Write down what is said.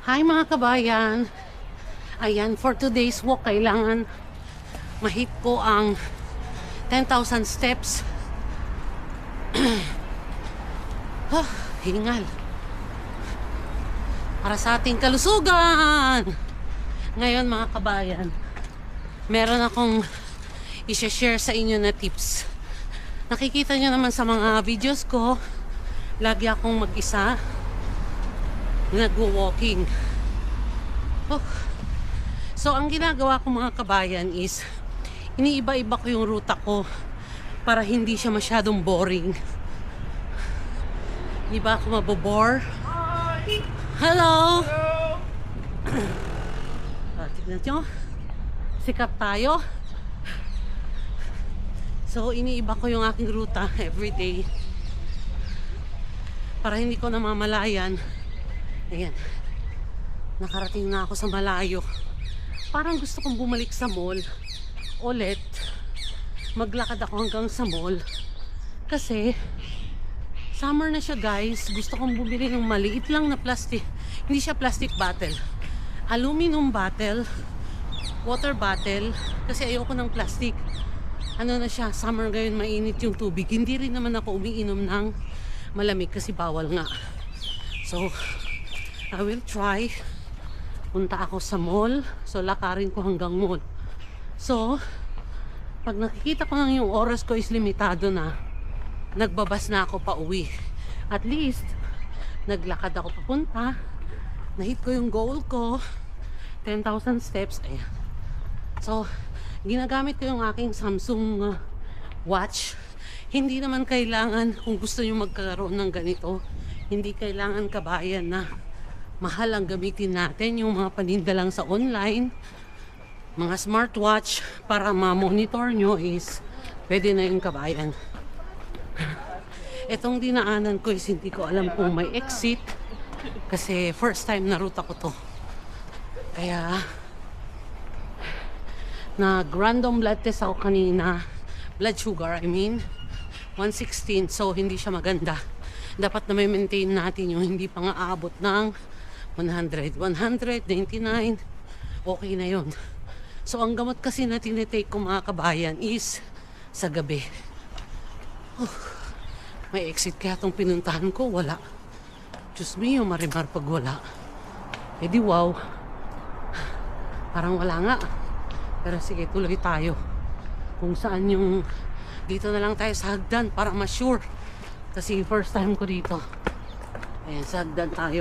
Hi mga kabayan. Ayan, for today's walk, kailangan mahit ko ang 10,000 steps. Hingal. Para sa ating kalusugan. Ngayon mga kabayan, meron akong i-share sa inyo na tips. Nakikita nyo naman sa mga videos ko, lagi akong mag-isa nagwo-walking. So ang ginagawa ko mga kabayan is iniiba-iba ko yung ruta ko para hindi siya masyadong boring. Hindi ba ako mabobore? Hello! Tignan nyo, sikap tayo. So iniiba ko yung aking ruta everyday para hindi ko namamalayan. Ayan, nakarating na ako sa malayo. Parang gusto kong bumalik sa mall ulit. Maglakad ako hanggang sa mall kasi summer na siya guys. Gusto kong bumili ng maliit lang na plastic. Hindi siya plastic bottle, aluminum bottle, water bottle. Kasi ayoko ng plastic. Ano na siya, summer ngayon, mainit yung tubig. Hindi rin naman ako umiinom ng malamig kasi bawal nga. So I will try. Punta ako sa mall. So, lakarin ko hanggang mall. So, pag nakikita ko lang yung oras ko is limitado na, nagbabas na ako pa uwi. At least, naglakad ako papunta. Nahit ko yung goal ko. 10,000 steps. Ayan. So, ginagamit ko yung aking Samsung watch. Hindi naman kailangan, kung gusto nyo magkaroon ng ganito, hindi kailangan kabayan na mahal ang gamitin natin, yung mga paninda lang sa online, mga smartwatch para ma-monitor nyo is pwede na yung kabayan. Etong dinaanan ko is hindi ko alam kung may exit kasi first time na ruta ko to. Kaya nag-random blood test ako kanina, blood sugar I mean 116, so hindi siya maganda. Dapat na may maintain natin yung hindi pa nga aabot ng 100, 199, okay na yun. So ang gamot kasi na tinitake ko mga kabayan is sa gabi. May exit kaya itong pinuntahan ko, wala. Diyos me, yung marimar pag wala. Eh di wow, parang wala nga. Pero sige, tuloy tayo. Kung saan yung, dito na lang tayo sa hagdan para ma-sure. Kasi first time ko dito. Ayan, sa hagdan tayo.